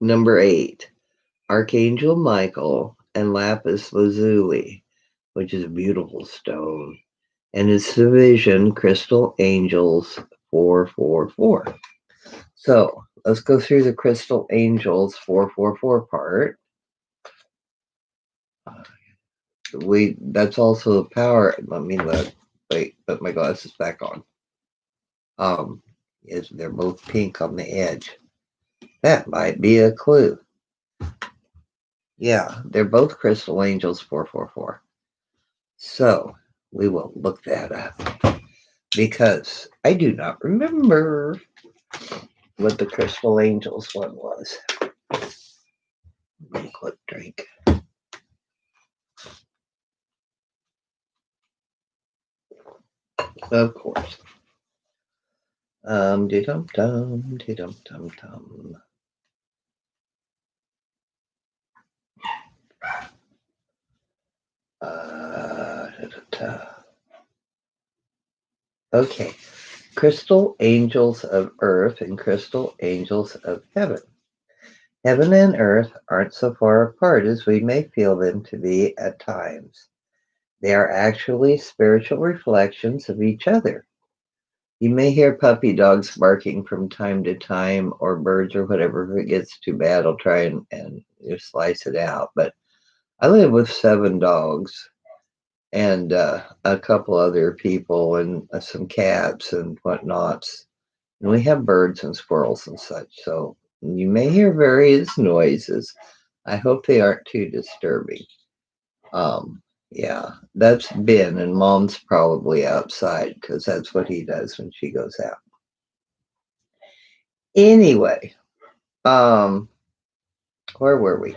Number 8, Archangel Michael and Lapis Lazuli, which is a beautiful stone. And its division, Crystal Angels 444. So let's go through the Crystal Angels 444 part. That's also the power. Let me put my glasses back on. Is they're both pink on the edge. That might be a clue. Yeah, they're both Crystal Angels 444. So we will look that up because I do not remember what the Crystal Angels one was. Quick drink. Of course. Dum dum, dum dum dum. Okay. Crystal angels of earth and crystal angels of heaven. Heaven and earth aren't so far apart as we may feel them to be at times. They are actually spiritual reflections of each other. You may hear puppy dogs barking from time to time, or birds or whatever. If it gets too bad, I'll try and slice it out. But I live with 7 dogs and a couple other people and some cats and whatnots. And we have birds and squirrels and such. So you may hear various noises. I hope they aren't too disturbing. Um, yeah, that's Ben, and Mom's probably outside because that's what he does when she goes out. Anyway, um, where were we?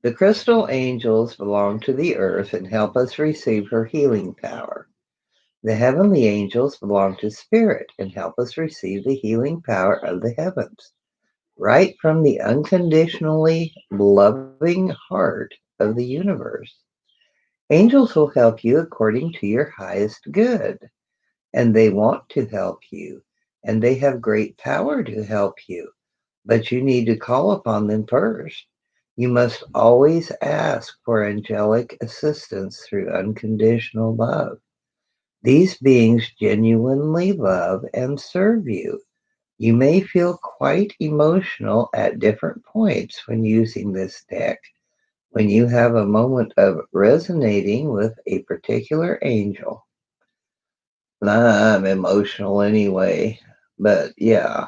The crystal angels belong to the earth and help us receive her healing power. The heavenly angels belong to spirit and help us receive the healing power of the heavens, right from the unconditionally loving heart of the universe. Angels will help you according to your highest good, and they want to help you, and they have great power to help you, but you need to call upon them first. You must always ask for angelic assistance through unconditional love. These beings genuinely love and serve you. You may feel quite emotional at different points when using this deck. When you have a moment of resonating with a particular angel, I'm emotional anyway, but yeah,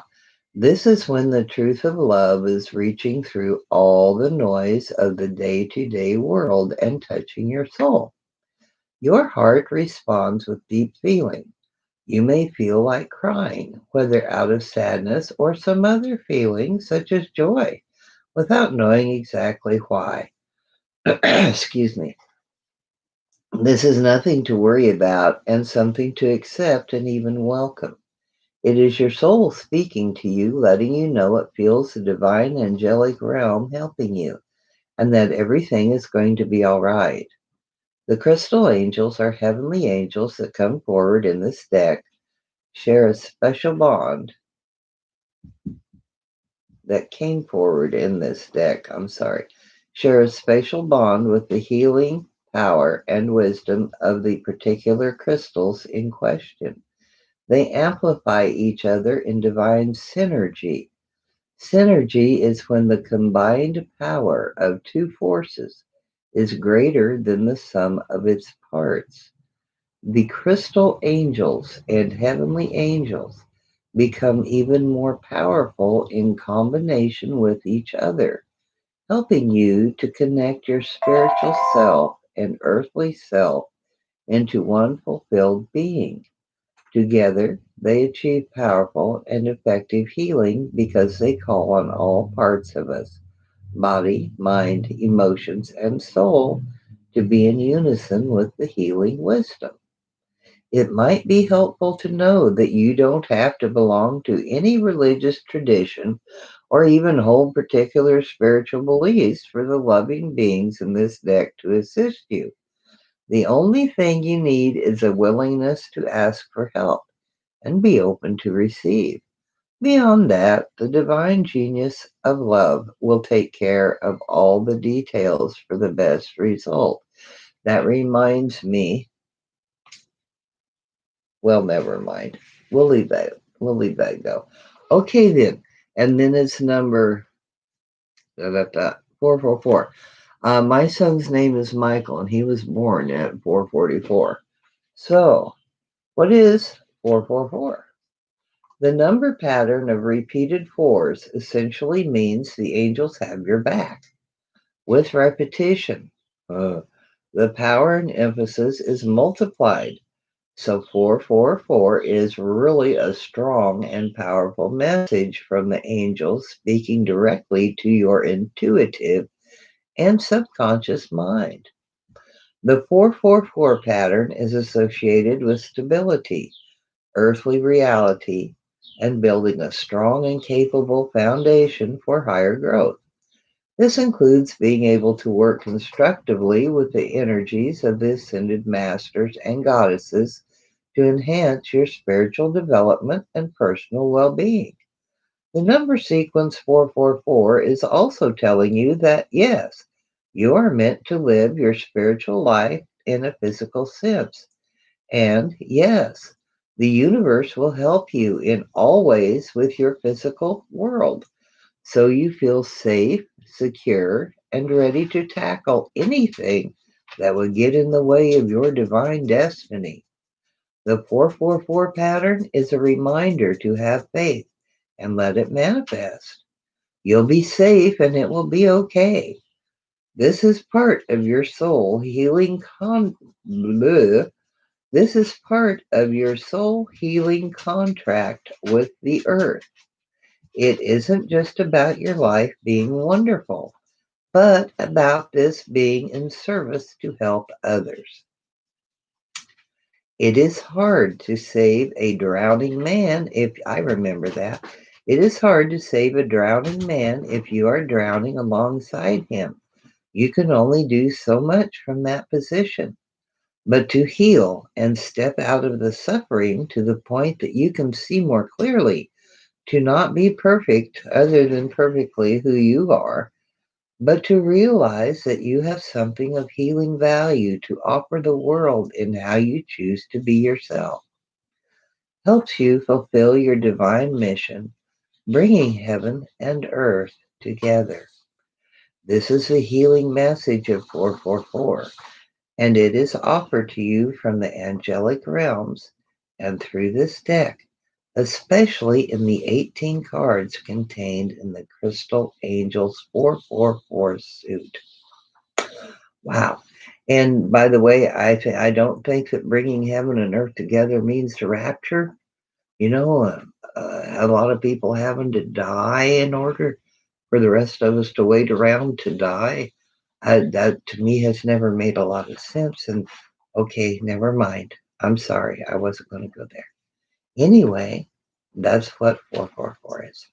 this is when the truth of love is reaching through all the noise of the day to day world and touching your soul. Your heart responds with deep feeling. You may feel like crying, whether out of sadness or some other feeling, such as joy, without knowing exactly why. Excuse me. This is nothing to worry about and something to accept and even welcome. It is your soul speaking to you, letting you know it feels the divine angelic realm helping you, and that everything is going to be all right. The crystal angels are heavenly angels that come forward in this deck, share a special bond that came forward in this deck, share a special bond with the healing power and wisdom of the particular crystals in question. They amplify each other in divine synergy. Synergy is when the combined power of two forces is greater than the sum of its parts. The crystal angels and heavenly angels become even more powerful in combination with each other, helping you to connect your spiritual self and earthly self into one fulfilled being. Together, they achieve powerful and effective healing because they call on all parts of us, body, mind, emotions, and soul, to be in unison with the healing wisdom. It might be helpful to know that you don't have to belong to any religious tradition or even hold particular spiritual beliefs for the loving beings in this deck to assist you. The only thing you need is a willingness to ask for help and be open to receive. Beyond that, the divine genius of love will take care of all the details for the best result. That reminds me, well, never mind. We'll leave that. We'll leave that go. Okay, then. And then it's number 444. My son's name is Michael, and he was born at 444. So, what is 444? The number pattern of repeated fours essentially means the angels have your back. With repetition, the power and emphasis is multiplied. So 444 is really a strong and powerful message from the angels speaking directly to your intuitive and subconscious mind. The 444 pattern is associated with stability, earthly reality, and building a strong and capable foundation for higher growth. This includes being able to work constructively with the energies of the ascended masters and goddesses to enhance your spiritual development and personal well being. The number sequence 444 is also telling you that, yes, you are meant to live your spiritual life in a physical sense. And yes, the universe will help you in all ways with your physical world so you feel safe, secure, and ready to tackle anything that would get in the way of your divine destiny. The 444 pattern is a reminder to have faith and let it manifest. You'll be safe and it will be okay. This is part of your soul healing bleh. This is part of your soul healing contract with the earth. It isn't just about your life being wonderful, but about this being in service to help others. It is hard to save a drowning man if I remember that. It is hard to save a drowning man if you are drowning alongside him. You can only do so much from that position. But to heal and step out of the suffering to the point that you can see more clearly, to not be perfect other than perfectly who you are, but to realize that you have something of healing value to offer the world in how you choose to be yourself, helps you fulfill your divine mission, bringing heaven and earth together. This is the healing message of 444, and it is offered to you from the angelic realms and through this deck, especially in the 18 cards contained in the Crystal Angels 444 suit. Wow. And by the way, I don't think that bringing heaven and earth together means the rapture. You know, a lot of people having to die in order for the rest of us to wait around to die. That to me has never made a lot of sense. And okay, never mind. I'm sorry. I wasn't going to go there. Anyway, that's what 444 is.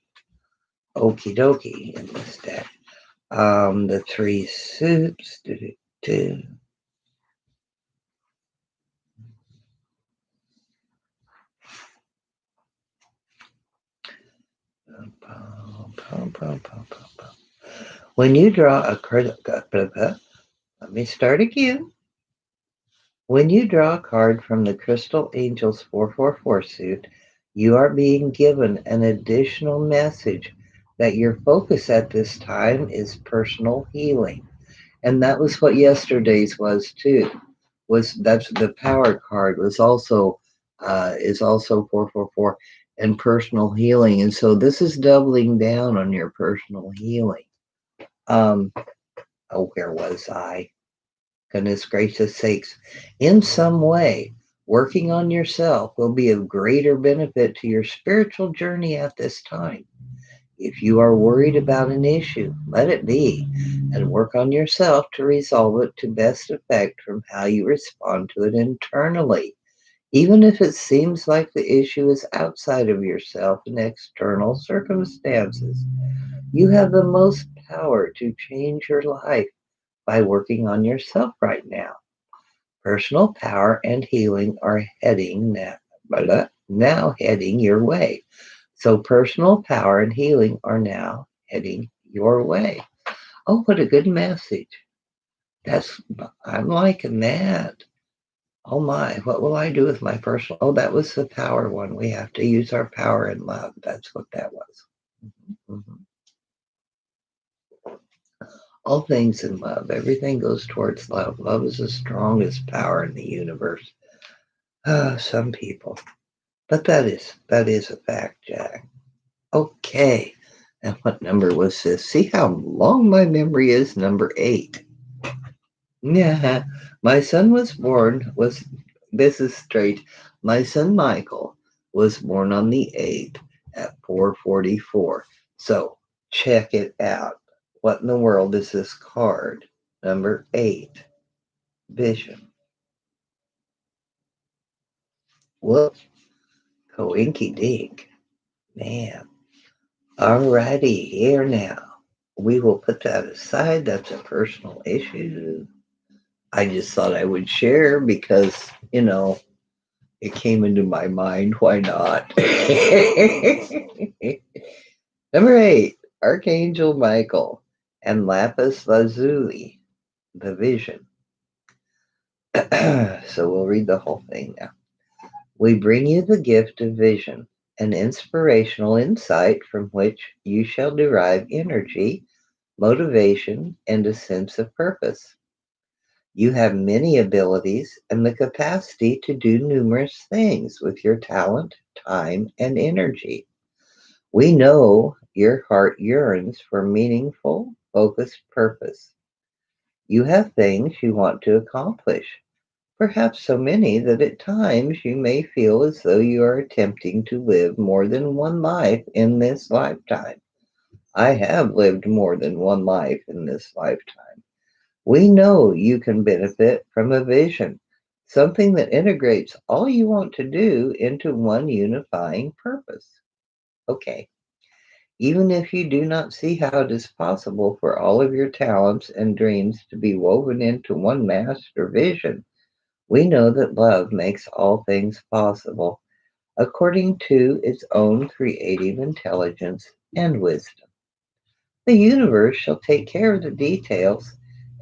Okie dokie in this deck. The three suits. Do. When you draw a card, let me start again. When you draw a card from the Crystal Angels 444 suit, you are being given an additional message that your focus at this time is personal healing. And that was what yesterday's was too. Was that's the power card was also is also 444 and personal healing. And so this is doubling down on your personal healing. Um, oh, where was I? Goodness gracious sakes. In some way, working on yourself will be of greater benefit to your spiritual journey at this time. If you are worried about an issue, let it be and work on yourself to resolve it to best effect from how you respond to it internally. Even if it seems like the issue is outside of yourself and external circumstances, you have the most power to change your life by working on yourself right now. Personal power and healing are now heading your way. So personal power and healing are now heading your way. Oh, what a good message. That's I'm liking that. Oh my, what will I do with my personal? Oh, that was the power one. We have to use our power in love. That's what that was. Mhm. All things in love. Everything goes towards love. Love is the strongest power in the universe. Some people. But that is a fact, Jack. Okay. And what number was this? See how long my memory is? Number 8. Yeah. My son was born was this is straight. My son Michael was born on the 8th at 4:44. So check it out. What in the world is this card? Number 8. Vision. Whoops. Coinky dink. Man. Alrighty, here now. We will put that aside. That's a personal issue. I just thought I would share because, it came into my mind. Why not? Number 8, Archangel Michael and Lapis Lazuli, the vision. So we'll read the whole thing now. We bring you the gift of vision, an inspirational insight from which you shall derive energy, motivation, and a sense of purpose. You have many abilities and the capacity to do numerous things with your talent, time, and energy. We know your heart yearns for meaningful, focused purpose. You have things you want to accomplish, perhaps so many that at times you may feel as though you are attempting to live more than one life in this lifetime. I have lived more than one life in this lifetime. We know you can benefit from a vision, something that integrates all you want to do into one unifying purpose. Okay, even if you do not see how it is possible for all of your talents and dreams to be woven into one master vision, we know that love makes all things possible according to its own creative intelligence and wisdom. The universe shall take care of the details,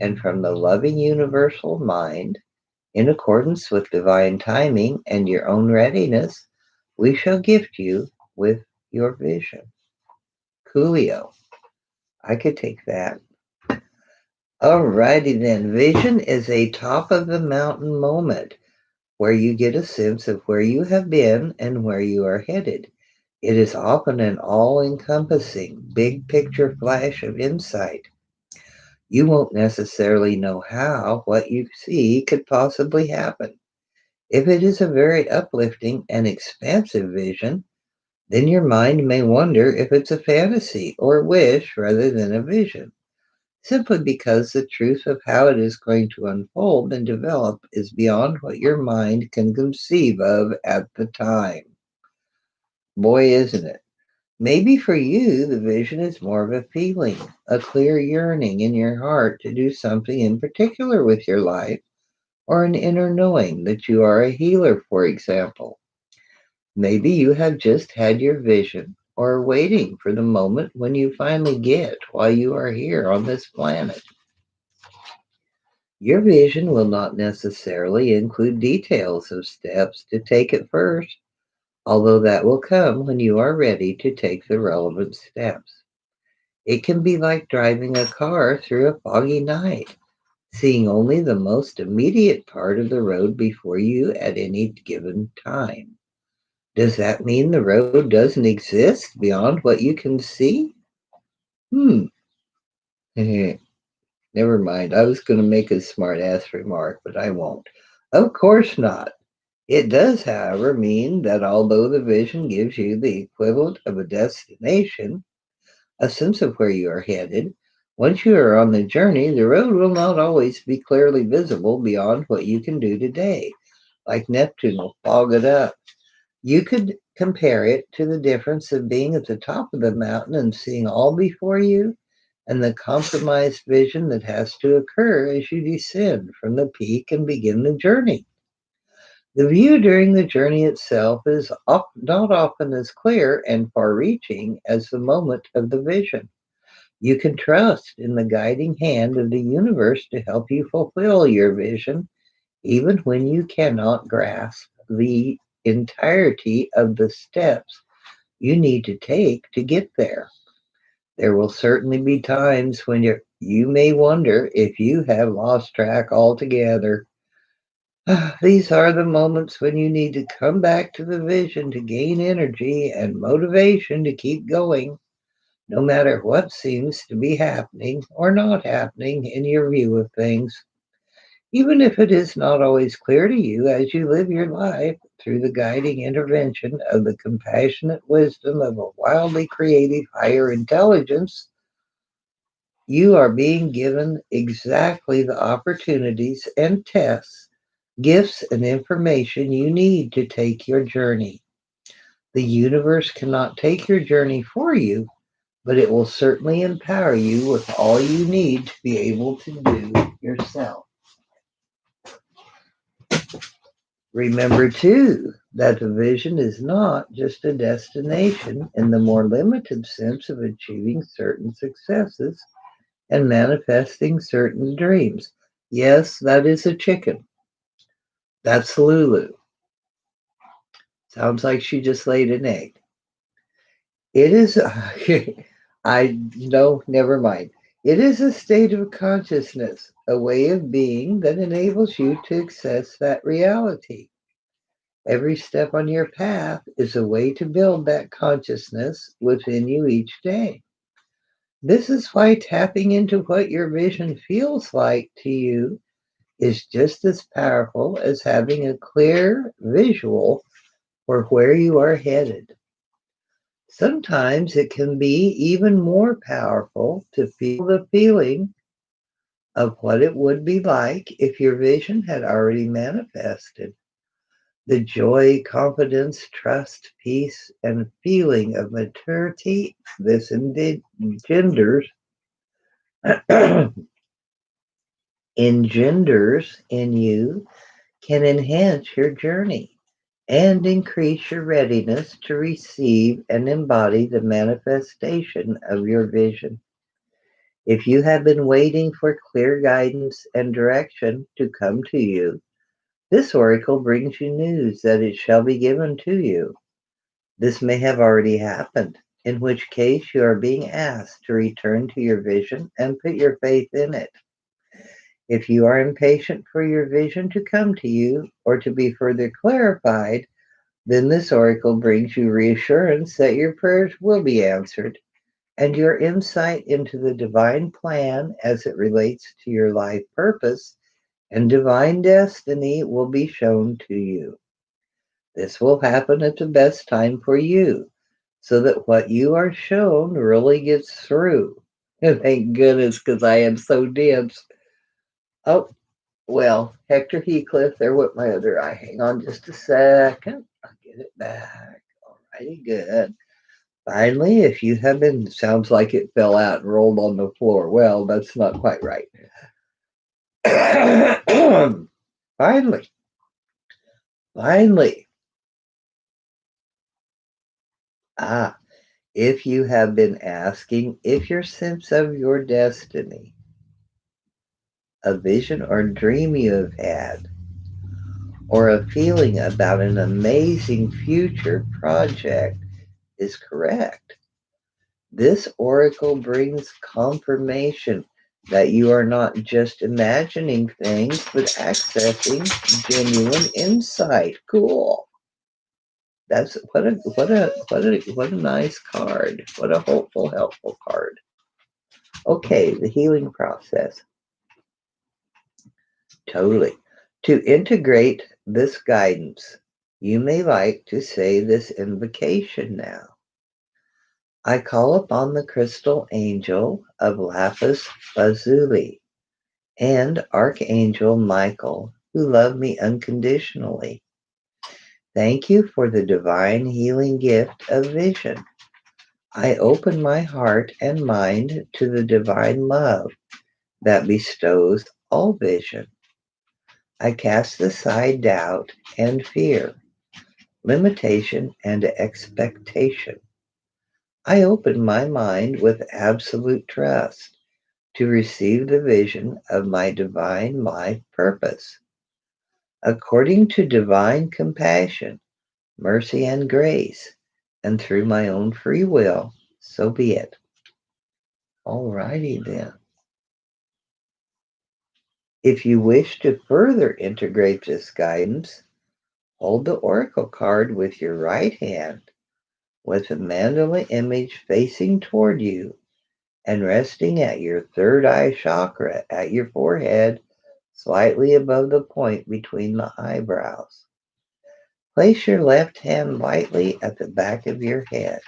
and from the loving universal mind, in accordance with divine timing and your own readiness, we shall gift you with your vision. Coolio. I could take that. Alrighty then. Vision is a top of the mountain moment where you get a sense of where you have been and where you are headed. It is often an all encompassing, big picture flash of insight. You won't necessarily know how what you see could possibly happen. If it is a very uplifting and expansive vision, then your mind may wonder if it's a fantasy or wish rather than a vision, simply because the truth of how it is going to unfold and develop is beyond what your mind can conceive of at the time. Boy, isn't it? Maybe for you, the vision is more of a feeling, a clear yearning in your heart to do something in particular with your life, or an inner knowing that you are a healer, for example. Maybe you have just had your vision or are waiting for the moment when you finally get why you are here on this planet. Your vision will not necessarily include details of steps to take at first, although that will come when you are ready to take the relevant steps. It can be like driving a car through a foggy night, seeing only the most immediate part of the road before you at any given time. Does that mean the road doesn't exist beyond what you can see? Hmm. Never mind. I was going to make a smart ass remark, but I won't. Of course not. It does, however, mean that although the vision gives you the equivalent of a destination, a sense of where you are headed, once you are on the journey, the road will not always be clearly visible beyond what you can do today. Like Neptune will fog it up. You could compare it to the difference of being at the top of the mountain and seeing all before you, and the compromised vision that has to occur as you descend from the peak and begin the journey. The view during the journey itself is not often as clear and far reaching as the moment of the vision. You can trust in the guiding hand of the universe to help you fulfill your vision, even when you cannot grasp the entirety of the steps you need to take to get there. There will certainly be times when you may wonder if you have lost track altogether. These are the moments when you need to come back to the vision to gain energy and motivation to keep going, no matter what seems to be happening or not happening in your view of things. Even if it is not always clear to you as you live your life through the guiding intervention of the compassionate wisdom of a wildly creative higher intelligence, you are being given exactly the opportunities and tests, gifts, and information you need to take your journey. The universe cannot take your journey for you, but it will certainly empower you with all you need to be able to do yourself. Remember, too, that the vision is not just a destination in the more limited sense of achieving certain successes and manifesting certain dreams. Yes, that is a chicken. That's Lulu. Sounds like she just laid an egg. It is, I no, never mind. It is a state of consciousness, a way of being that enables you to access that reality. Every step on your path is a way to build that consciousness within you each day. This is why tapping into what your vision feels like to you is just as powerful as having a clear visual for where you are headed. Sometimes it can be even more powerful to feel the feeling of what it would be like if your vision had already manifested. The joy, confidence, trust, peace, and feeling of maturity this engenders engenders in you can enhance your journey and increase your readiness to receive and embody the manifestation of your vision. If you have been waiting for clear guidance and direction to come to you, this oracle brings you news that it shall be given to you. This may have already happened, in which case you are being asked to return to your vision and put your faith in it. If you are impatient for your vision to come to you or to be further clarified, then this oracle brings you reassurance that your prayers will be answered and your insight into the divine plan as it relates to your life purpose and divine destiny will be shown to you. This will happen at the best time for you so that what you are shown really gets through. Thank goodness, because I am so dense. Oh, well, Hector Heathcliff, there went my other eye. Hang on just a second. I'll get it back. All righty, good. Finally, if you have been, sounds like it fell out and rolled on the floor. Well, that's not quite right. finally, finally. Ah, if you have been asking if your sense of your destiny, a vision or dream you have had, or a feeling about an amazing future project is correct, this oracle brings confirmation that you are not just imagining things, but accessing genuine insight. Cool. That's what a nice card. What a hopeful, helpful card. Okay, the healing process. Totally. To integrate this guidance, you may like to say this invocation now. I call upon the crystal angel of Lapis Lazuli and Archangel Michael, who love me unconditionally. Thank you for the divine healing gift of vision. I open my heart and mind to the divine love that bestows all vision. I cast aside doubt and fear, limitation and expectation. I open my mind with absolute trust to receive the vision of my divine life purpose. According to divine compassion, mercy, and grace, and through my own free will, so be it. Alrighty then. If you wish to further integrate this guidance, hold the oracle card with your right hand with the mandala image facing toward you and resting at your third eye chakra at your forehead, slightly above the point between the eyebrows. Place your left hand lightly at the back of your head.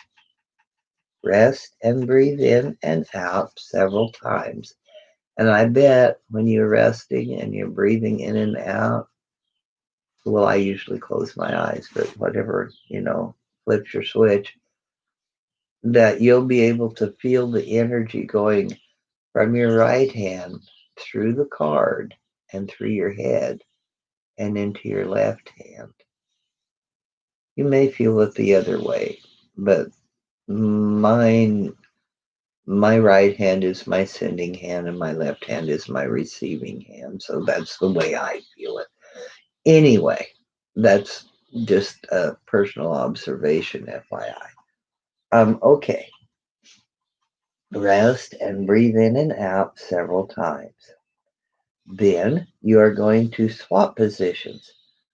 Rest and breathe in and out several times. And I bet when you're resting and you're breathing in and out, well, I usually close my eyes, but whatever, flips your switch, that you'll be able to feel the energy going from your right hand through the card and through your head and into your left hand. You may feel it the other way, but mine, my right hand is my sending hand and my left hand is my receiving hand. So that's the way I feel it. Anyway, that's just a personal observation, FYI. Okay. Rest and breathe in and out several times. Then you are going to swap positions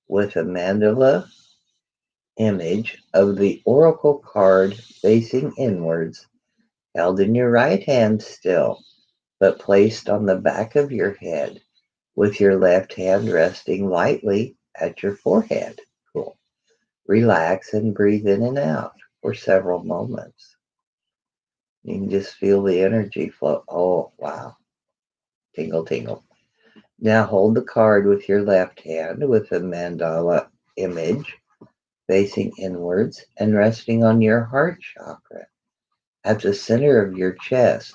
with a mandala image of the oracle card facing inwards, held in your right hand still, but placed on the back of your head, with your left hand resting lightly at your forehead. Cool. Relax and breathe in and out for several moments. You can just feel the energy flow. Oh, wow. Tingle, tingle. Now hold the card with your left hand with the mandala image facing inwards and resting on your heart chakra at the center of your chest.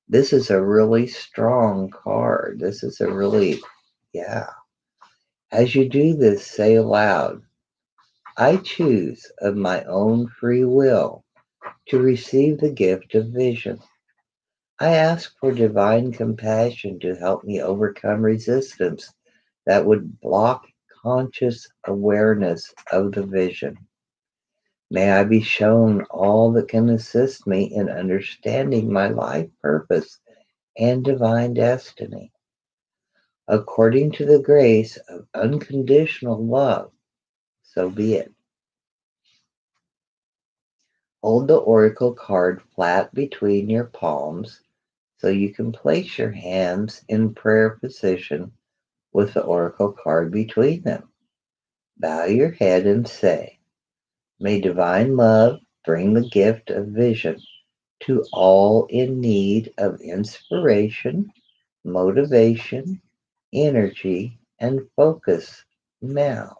This is a really strong card. This is a really, yeah. As you do this, say aloud, I choose of my own free will to receive the gift of vision. I ask for divine compassion to help me overcome resistance that would block conscious awareness of the vision. May I be shown all that can assist me in understanding my life purpose and divine destiny. According to the grace of unconditional love, so be it. Hold the oracle card flat between your palms so you can place your hands in prayer position with the oracle card between them. Bow your head and say, may divine love bring the gift of vision to all in need of inspiration, motivation, energy, and focus now.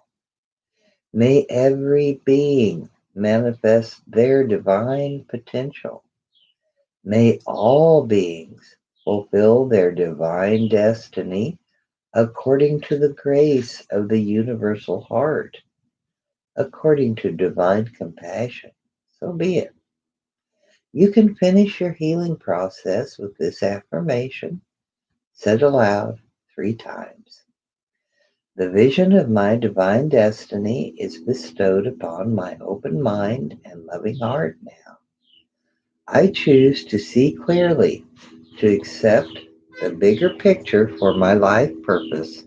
May every being manifest their divine potential. May all beings fulfill their divine destiny according to the grace of the universal heart, according to divine compassion. So be it. You can finish your healing process with this affirmation, said aloud 3 times. The vision of my divine destiny is bestowed upon my open mind and loving heart now. I choose to see clearly, to accept the bigger picture for my life purpose,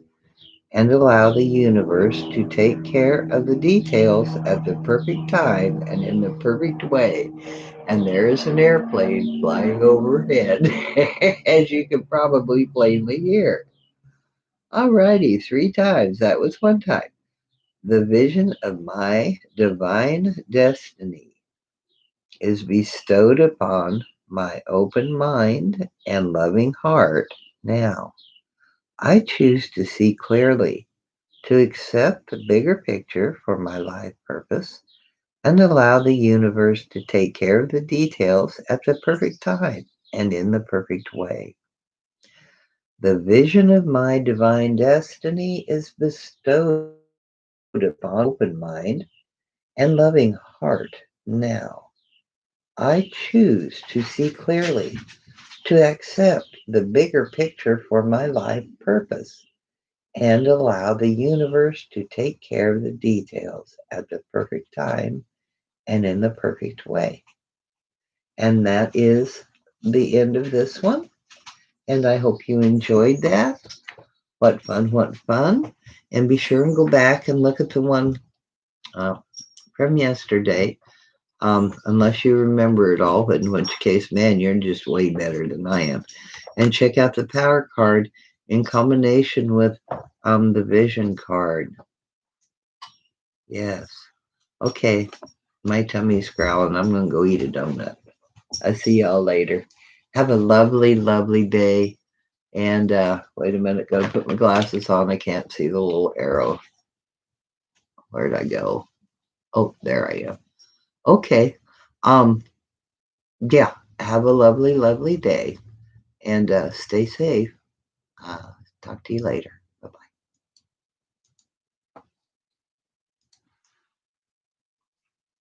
and allow the universe to take care of the details at the perfect time and in the perfect way. And there is an airplane flying overhead, as you can probably plainly hear. Alrighty, 3 times. That was one time. The vision of my divine destiny is bestowed upon my open mind and loving heart now. I choose to see clearly, to accept the bigger picture for my life purpose, and allow the universe to take care of the details at the perfect time and in the perfect way. The vision of my divine destiny is bestowed upon open mind and loving heart now. I choose to see clearly, to accept the bigger picture for my life purpose, and allow the universe to take care of the details at the perfect time and in the perfect way. And that is the end of this one. And I hope you enjoyed that. What fun, what fun. And be sure and go back and look at the one uh, from yesterday, unless you remember it all, in which case, man, you're just way better than I am. And check out the power card in combination with the vision card. Yes. Okay, my tummy's growling. I'm going to go eat a donut. I'll see y'all later. Have a lovely, lovely day. And wait a minute, gotta put my glasses on. I can't see the little arrow. Where'd I go? Oh, there I am. Okay. Um, yeah. Have a lovely, lovely day and stay safe. Uh, talk to you later.